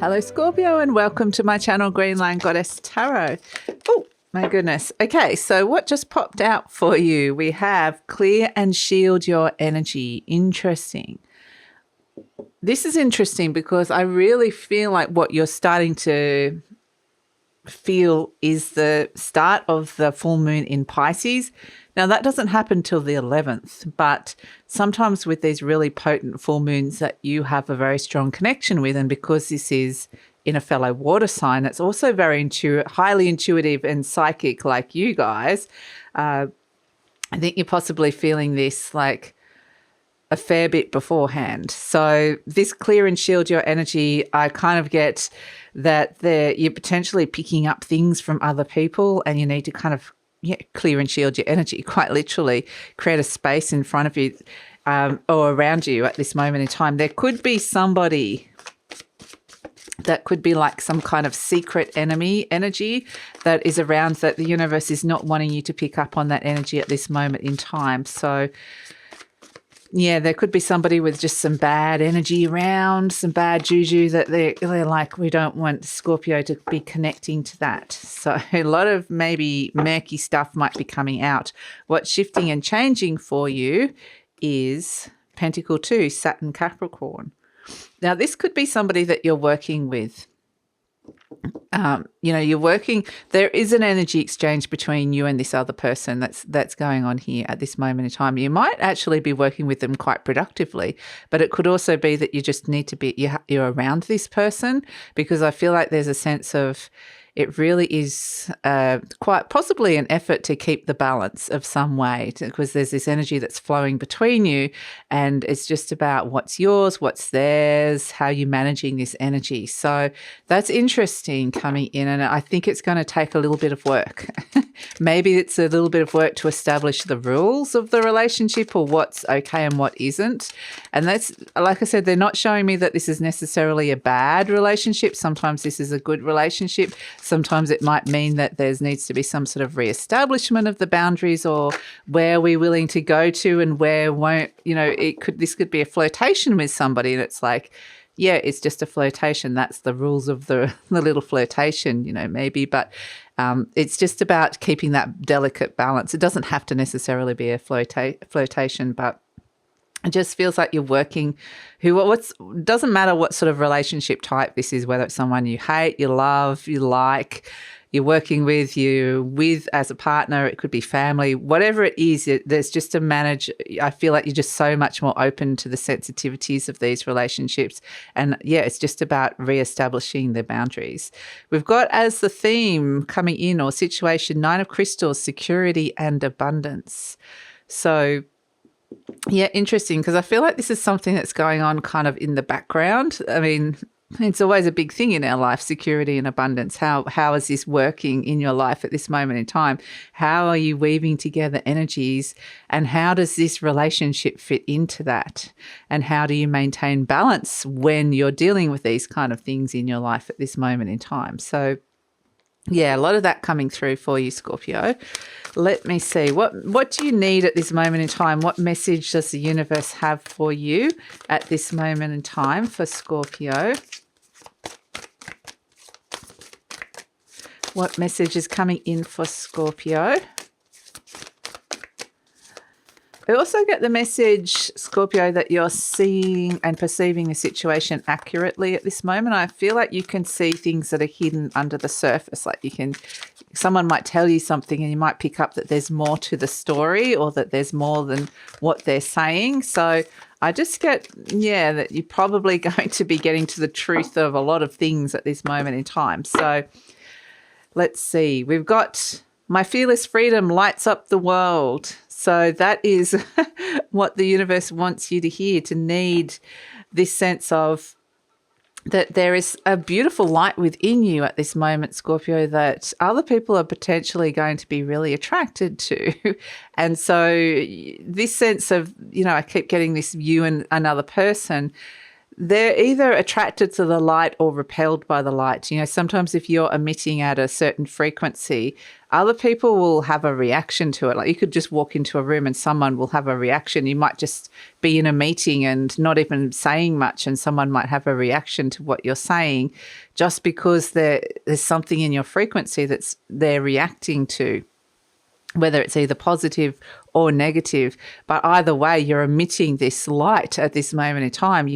Hello Scorpio and welcome to my channel GreenLion Goddess Tarot. Oh my goodness. Okay, so what just popped out for you? We have clear and shield your energy. Interesting. This is interesting because I really feel like what you're starting to feel is the start of the full moon in Pisces. Now that doesn't happen till the 11th, but sometimes with these really potent full moons that you have a very strong connection with, and because this is in a fellow water sign, it's also very highly intuitive and psychic like you guys. I think you're possibly feeling this like a fair bit beforehand. So this clear and shield your energy, I kind of get that you're potentially picking up things from other people and you need to kind of clear and shield your energy, quite literally create a space in front of you or around you at this moment in time. There could be somebody that could be like some kind of secret enemy energy that is around, that the universe is not wanting you to pick up on that energy at this moment in time. So yeah, there could be somebody with just some bad energy around, some bad juju that they're like, we don't want Scorpio to be connecting to that. So a lot of maybe murky stuff might be coming out. What's shifting and changing for you is Pentacle 2, Saturn Capricorn. Now, this could be somebody that you're working with. You're working, there is an energy exchange between you and this other person that's going on here at this moment in time. You might actually be working with them quite productively, but it could also be that you just need to be, you're around this person, because I feel like there's a sense of, it really is quite possibly an effort to keep the balance of some way, because there's this energy that's flowing between you and it's just about what's yours, what's theirs, how you're managing this energy. So that's interesting coming in, and I think it's going to take a little bit of work. Maybe it's a little bit of work to establish the rules of the relationship or what's okay and what isn't. And that's, like I said, they're not showing me that this is necessarily a bad relationship. Sometimes this is a good relationship. Sometimes it might mean that there needs to be some sort of reestablishment of the boundaries, or where we're willing to go to and where won't, this could be a flirtation with somebody and it's like, yeah, it's just a flirtation. That's the rules of the little flirtation, maybe. But it's just about keeping that delicate balance. It doesn't have to necessarily be a flirtation, but it just feels like you're working doesn't matter what sort of relationship type this is, whether it's someone you hate, you love, you like, you're working with, as a partner, it could be family, whatever it is, there's just to manage. I feel like you're just so much more open to the sensitivities of these relationships. And yeah, it's just about reestablishing the boundaries. We've got as the theme coming in, or situation, Nine of Crystals, security and abundance. So yeah, interesting, because I feel like this is something that's going on kind of in the background. I mean, it's always a big thing in our life, security and abundance. How is this working in your life at this moment in time? How are you weaving together energies, and how does this relationship fit into that? And how do you maintain balance when you're dealing with these kind of things in your life at this moment in time? So yeah, a lot of that coming through for you, Scorpio. Let me see. What do you need at this moment in time? What message does the universe have for you at this moment in time for Scorpio? What message is coming in for Scorpio? I also get the message, Scorpio, that you're seeing and perceiving the situation accurately at this moment. I feel like you can see things that are hidden under the surface. Like someone might tell you something and you might pick up that there's more to the story, or that there's more than what they're saying. So I just get, that you're probably going to be getting to the truth of a lot of things at this moment in time. So let's see. We've got my fearless freedom lights up the world. So that is what the universe wants you to hear, to need this sense of that there is a beautiful light within you at this moment, Scorpio, that other people are potentially going to be really attracted to. And so this sense of, I keep getting this you and another person, they're either attracted to the light or repelled by the light. You know, sometimes if you're emitting at a certain frequency, other people will have a reaction to it. Like you could just walk into a room and someone will have a reaction. You might just be in a meeting and not even saying much, and someone might have a reaction to what you're saying just because there's something in your frequency that's they're reacting to, whether it's either positive or negative. But either way, you're emitting this light at this moment in time.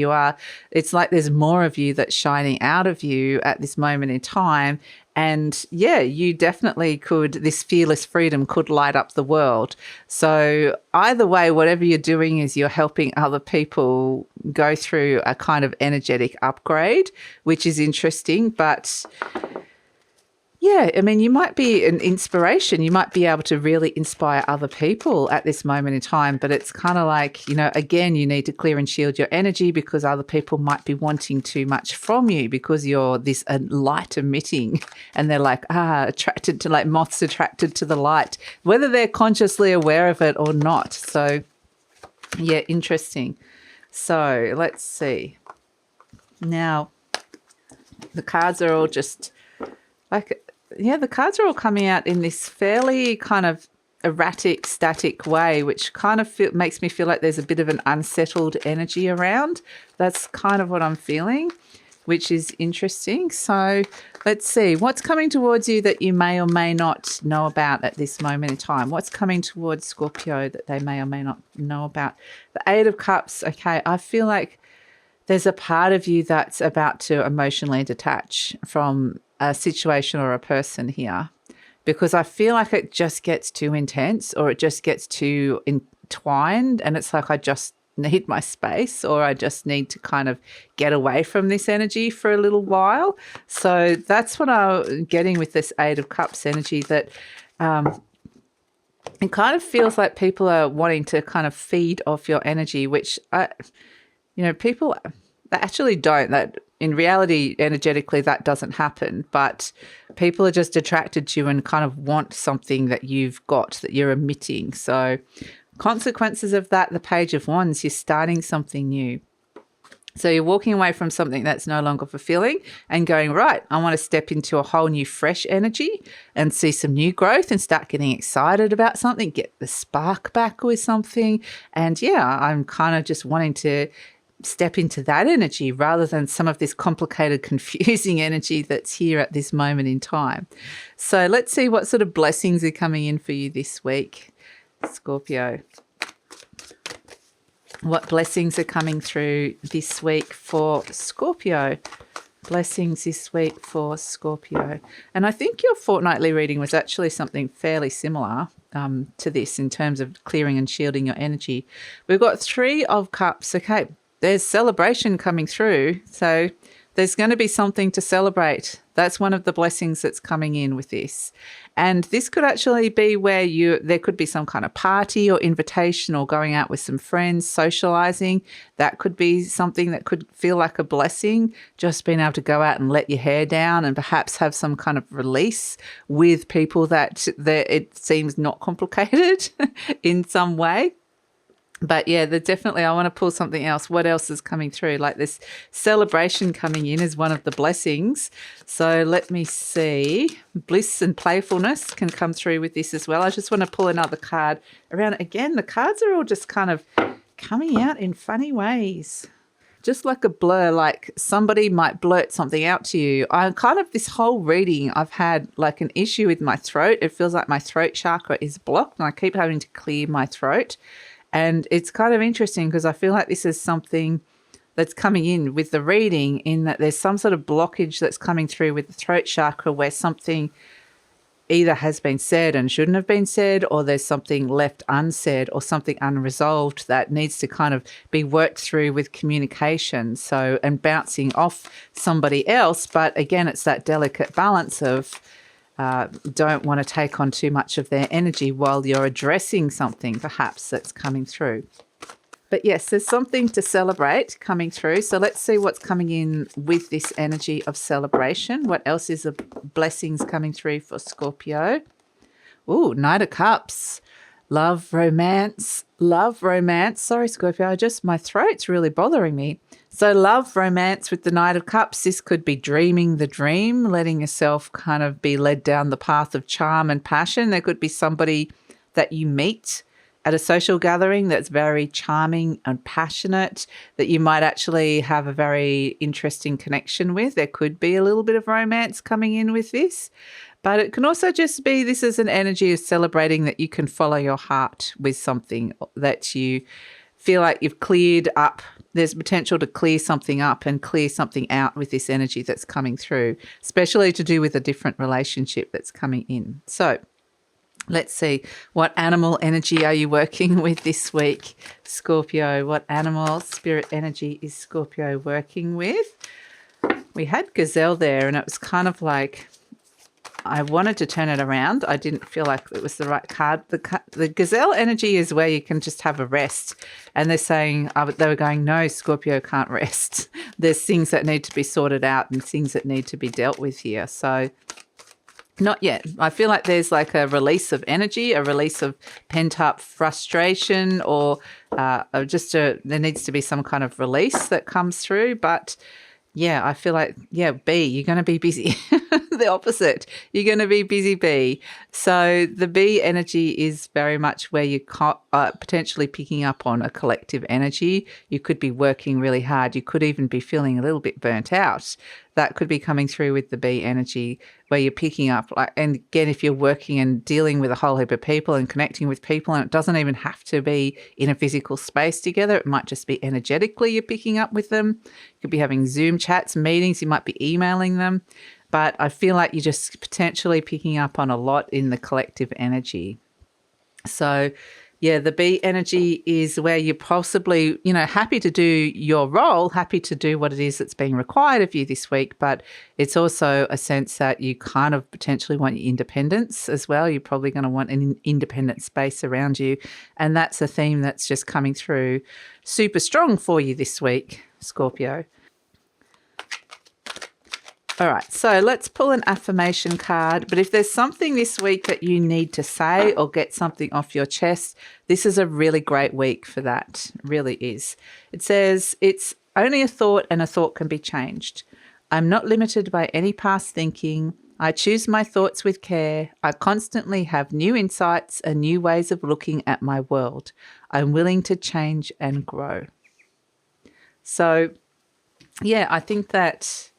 It's like there's more of you that's shining out of you at this moment in time. And yeah, you definitely could, this fearless freedom could light up the world. So either way, whatever you're doing is you're helping other people go through a kind of energetic upgrade, which is interesting. But yeah, I mean, you might be an inspiration. You might be able to really inspire other people at this moment in time. But it's kind of like, you know, again, you need to clear and shield your energy because other people might be wanting too much from you because you're this light emitting, and they're like, attracted to, like moths attracted to the light, whether they're consciously aware of it or not. So yeah, interesting. So let's see. Now, the cards are all just like, yeah, the cards are all coming out in this fairly kind of erratic, static way, which kind of makes me feel like there's a bit of an unsettled energy around. That's kind of what I'm feeling, which is interesting. So let's see. What's coming towards you that you may or may not know about at this moment in time? What's coming towards Scorpio that they may or may not know about? The Eight of Cups. Okay, I feel like there's a part of you that's about to emotionally detach from a situation or a person here, because I feel like it just gets too intense or it just gets too entwined, and it's like I just need my space, or I just need to kind of get away from this energy for a little while. So that's what I'm getting with this Eight of Cups energy, that it kind of feels like people are wanting to kind of feed off your energy, which people that actually don't. That in reality, energetically, that doesn't happen. But people are just attracted to you and kind of want something that you've got, that you're emitting. So consequences of that, the Page of Wands, you're starting something new. So you're walking away from something that's no longer fulfilling and going, right, I want to step into a whole new fresh energy and see some new growth and start getting excited about something, get the spark back with something. And yeah, I'm kind of just wanting to step into that energy rather than some of this complicated, confusing energy that's here at this moment in time. So let's see what sort of blessings are coming in for you this week, Scorpio. What blessings are coming through this week for Scorpio? Blessings this week for Scorpio. And I think your fortnightly reading was actually something fairly similar to this in terms of clearing and shielding your energy. We've got Three of Cups. Okay, there's celebration coming through. So there's going to be something to celebrate. That's one of the blessings that's coming in with this. And this could actually be where there could be some kind of party or invitation or going out with some friends, socializing. That could be something that could feel like a blessing, just being able to go out and let your hair down and perhaps have some kind of release with people that it seems not complicated in some way. But yeah, I want to pull something else. What else is coming through? Like this celebration coming in is one of the blessings. So let me see. Bliss and playfulness can come through with this as well. I just want to pull another card around. Again, the cards are all just kind of coming out in funny ways. Just like a blur, like somebody might blurt something out to you. This whole reading, I've had like an issue with my throat. It feels like my throat chakra is blocked and I keep having to clear my throat. And it's kind of interesting because I feel like this is something that's coming in with the reading, in that there's some sort of blockage that's coming through with the throat chakra where something either has been said and shouldn't have been said, or there's something left unsaid or something unresolved that needs to kind of be worked through with communication. So, and bouncing off somebody else. But again, it's that delicate balance of don't want to take on too much of their energy while you're addressing something perhaps that's coming through. But yes, there's something to celebrate coming through. So let's see what's coming in with this energy of celebration. What else is the blessings coming through for Scorpio? Ooh, Knight of Cups. Love, romance. Sorry, Scorpio, my throat's really bothering me. So love, romance with the Knight of Cups. This could be dreaming the dream, letting yourself kind of be led down the path of charm and passion. There could be somebody that you meet at a social gathering that's very charming and passionate, that you might actually have a very interesting connection with. There could be a little bit of romance coming in with this. But it can also just be this is an energy of celebrating that you can follow your heart with something that you feel like you've cleared up. There's potential to clear something up and clear something out with this energy that's coming through, especially to do with a different relationship that's coming in. So let's see, what animal energy are you working with this week, Scorpio? What animal spirit energy is Scorpio working with? We had gazelle there, and it was kind of like I wanted to turn it around. I didn't feel like it was the right card. The gazelle energy is where you can just have a rest. And they're saying, they were going, no, Scorpio can't rest. There's things that need to be sorted out and things that need to be dealt with here. So not yet. I feel like there's like a release of energy, a release of pent-up frustration, or there needs to be some kind of release that comes through. But yeah, I feel like, B, you're going to be busy. The opposite. You're going to be busy, B. So the B energy is very much where you're potentially picking up on a collective energy. You could be working really hard. You could even be feeling a little bit burnt out. That could be coming through with the B energy, where you're picking up, and again, if you're working and dealing with a whole heap of people and connecting with people, and it doesn't even have to be in a physical space together, it might just be energetically you're picking up with them. You could be having Zoom chats, meetings, you might be emailing them, but I feel like you're just potentially picking up on a lot in the collective energy. So yeah, the B energy is where you're possibly, happy to do your role, happy to do what it is that's being required of you this week, but it's also a sense that you kind of potentially want your independence as well. You're probably going to want an independent space around you, and that's a theme that's just coming through super strong for you this week, Scorpio. All right, so let's pull an affirmation card. But if there's something this week that you need to say or get something off your chest, this is a really great week for that. It really is. It says, it's only a thought and a thought can be changed. I'm not limited by any past thinking. I choose my thoughts with care. I constantly have new insights and new ways of looking at my world. I'm willing to change and grow. So, yeah, I think that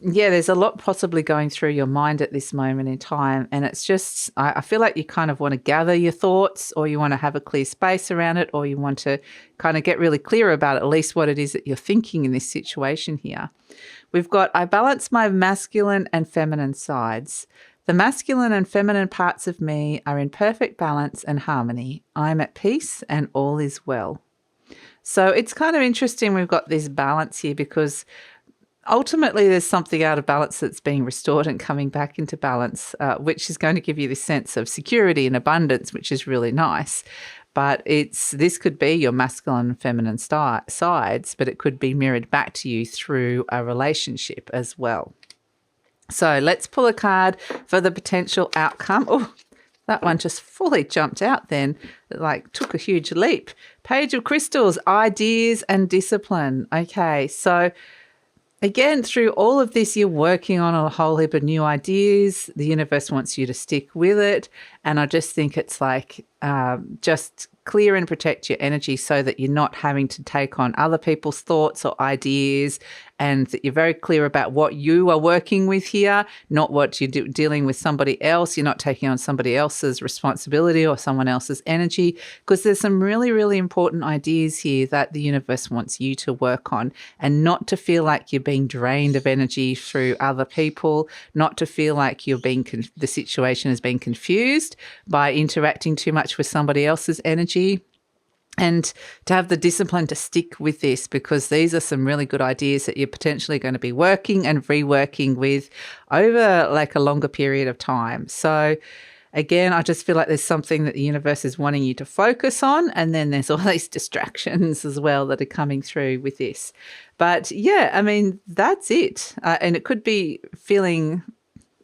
there's a lot possibly going through your mind at this moment in time. And it's just, I feel like you kind of want to gather your thoughts, or you want to have a clear space around it, or you want to kind of get really clear about at least what it is that you're thinking in this situation here. We've got, I balance my masculine and feminine sides. The masculine and feminine parts of me are in perfect balance and harmony. I'm at peace and all is well. So it's kind of interesting we've got this balance here, because ultimately there's something out of balance that's being restored and coming back into balance, which is going to give you this sense of security and abundance, which is really nice. But this could be your masculine and feminine sides, but it could be mirrored back to you through a relationship as well. So let's pull a card for the potential outcome. Oh, that one just fully jumped out then, like took a huge leap. Page of Crystals, ideas and discipline. Okay, so again, through all of this, you're working on a whole heap of new ideas. The universe wants you to stick with it. And I just think it's like just clear and protect your energy so that you're not having to take on other people's thoughts or ideas, and that you're very clear about what you are working with here, not what you're dealing with somebody else. You're not taking on somebody else's responsibility or someone else's energy, because there's some really, really important ideas here that the universe wants you to work on, and not to feel like you're being drained of energy through other people, not to feel like you're being the situation is being confused by interacting too much with somebody else's energy. And to have the discipline to stick with this, because these are some really good ideas that you're potentially going to be working and reworking with over like a longer period of time. So again, I just feel like there's something that the universe is wanting you to focus on, and then there's all these distractions as well that are coming through with this. But yeah, I mean, that's it. And it could be feeling,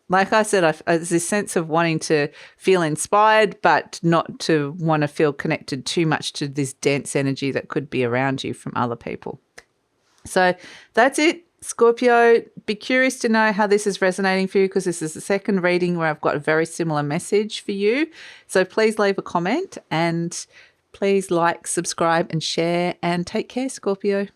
like I said, there's this sense of wanting to feel inspired, but not to want to feel connected too much to this dense energy that could be around you from other people. So that's it, Scorpio. Be curious to know how this is resonating for you, because this is the second reading where I've got a very similar message for you. So please leave a comment and please like, subscribe and share, and take care, Scorpio.